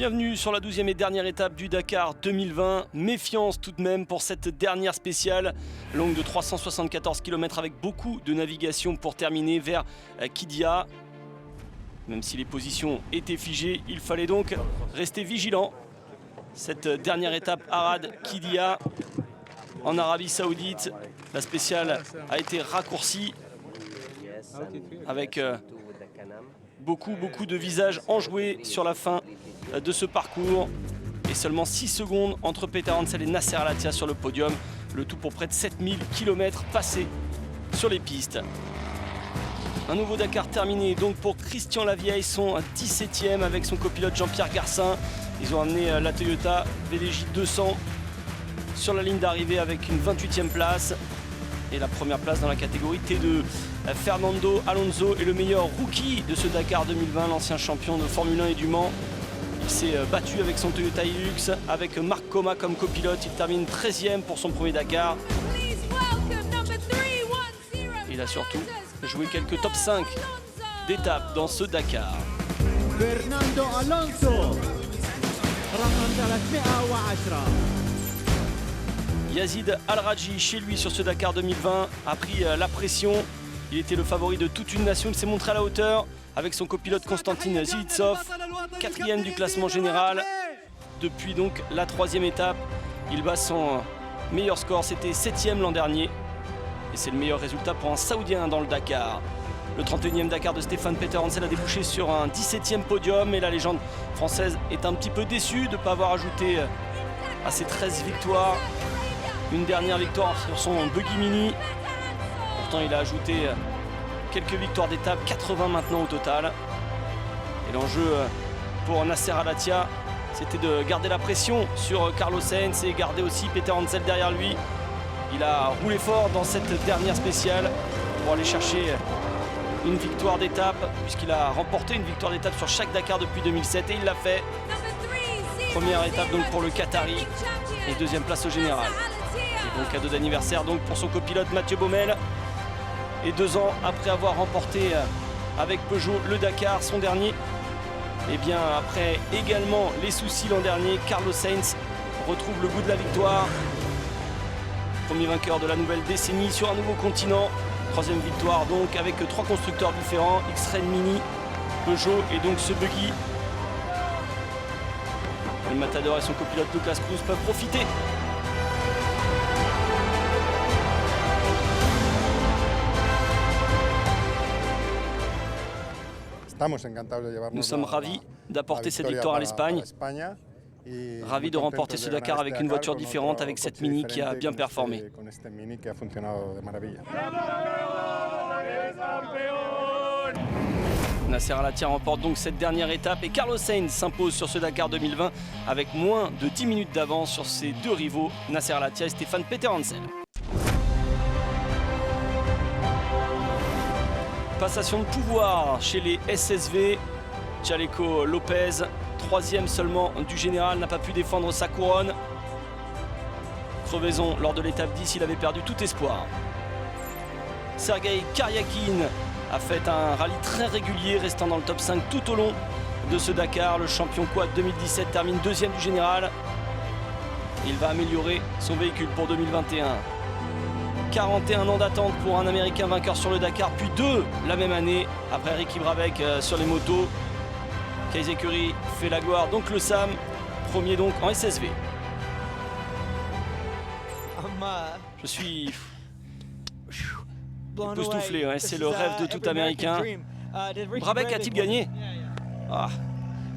Bienvenue sur la 12e et dernière étape du Dakar 2020. Méfiance tout de même pour cette dernière spéciale, longue de 374 km avec beaucoup de navigation pour terminer vers Qiddiya. Même si les positions étaient figées, il fallait donc rester vigilant. Cette dernière étape Arad-Qiddiya en Arabie Saoudite, la spéciale a été raccourcie avec beaucoup de visages enjoués sur la fin de ce parcours et seulement 6 secondes entre Peter Hansel et Nasser Al-Attiyah sur le podium, le tout pour près de 7000 km passés sur les pistes. Un nouveau Dakar terminé donc pour Christian Lavieille, son 17e avec son copilote Jean-Pierre Garcin. Ils ont amené la Toyota VDJ 200 sur la ligne d'arrivée avec une 28e place et la première place dans la catégorie T2. Fernando Alonso est le meilleur rookie de ce Dakar 2020, l'ancien champion de Formule 1 et du Mans. Il s'est battu avec son Toyota Hilux, avec Marc Coma comme copilote. Il termine 13e pour son premier Dakar. Il a surtout joué quelques top 5 d'étapes dans ce Dakar. Fernando Alonso, Yazid Al-Rajhi, chez lui sur ce Dakar 2020, a pris la pression. Il était le favori de toute une nation. Il s'est montré à la hauteur avec son copilote Konstantin Zivitsov, 4e du classement général. Depuis donc la 3e étape, il bat son meilleur score. C'était 7e l'an dernier. Et c'est le meilleur résultat pour un Saoudien dans le Dakar. Le 31e Dakar de Stéphane Peter Hansel a débouché sur un 17e podium. Et la légende française est un petit peu déçue de ne pas avoir ajouté à ses 13 victoires une dernière victoire sur son Buggy Mini. Pourtant, il a ajouté quelques victoires d'étape, 80 maintenant au total. Et l'enjeu pour Nasser Al-Attiyah, c'était de garder la pression sur Carlos Sainz et garder aussi Peter Hansel derrière lui. Il a roulé fort dans cette dernière spéciale pour aller chercher une victoire d'étape, puisqu'il a remporté une victoire d'étape sur chaque Dakar depuis 2007 et il l'a fait. Première étape donc pour le Qatari et deuxième place au général. Et donc cadeau d'anniversaire donc pour son copilote Mathieu Baumel. Et 2 ans après avoir remporté avec Peugeot le Dakar, son dernier, et bien après également les soucis l'an dernier, Carlos Sainz retrouve le goût de la victoire. Premier vainqueur de la nouvelle décennie sur un nouveau continent. 3e victoire donc avec 3 constructeurs différents, X-Trail Mini, Peugeot et donc ce buggy. Le Matador et son copilote Lucas Cruz peuvent profiter. Nous sommes ravis d'apporter cette victoire à l'Espagne. Ravis de remporter ce Dakar avec une voiture différente, avec cette Mini qui a bien performé. Nasser Al-Attiyah remporte donc cette dernière étape et Carlos Sainz s'impose sur ce Dakar 2020 avec moins de 10 minutes d'avance sur ses 2 rivaux, Nasser Al-Attiyah et Stéphane Peter Hansel. Passation de pouvoir chez les SSV. Chaleco Lopez, 3e seulement du général, n'a pas pu défendre sa couronne. Crevaison lors de l'étape 10, il avait perdu tout espoir. Sergei Karyakin a fait un rallye très régulier, restant dans le top 5 tout au long de ce Dakar. Le champion quad 2017 termine 2e du général. Il va améliorer son véhicule pour 2021. 41 ans d'attente pour un Américain vainqueur sur le Dakar, puis 2 la même année, après Ricky Brabec sur les motos. Casey Curry fait la gloire, donc le Sam, premier donc en SSV. Je suis époustouflé, ouais, c'est le rêve de tout Américain. Brabec a-t-il gagné?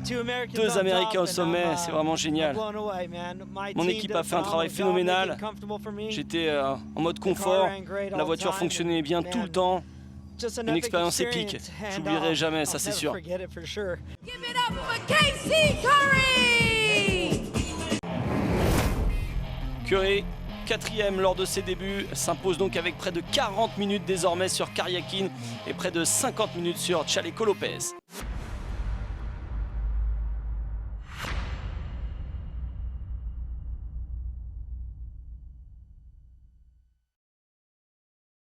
2 Américains au sommet, c'est vraiment génial. Mon équipe a fait un travail phénoménal. J'étais en mode confort, la voiture fonctionnait bien tout le temps. Une expérience épique, j'oublierai jamais, ça c'est sûr. Curry, 4e lors de ses débuts, s'impose donc avec près de 40 minutes désormais sur Karyakin et près de 50 minutes sur Chaleco Lopez.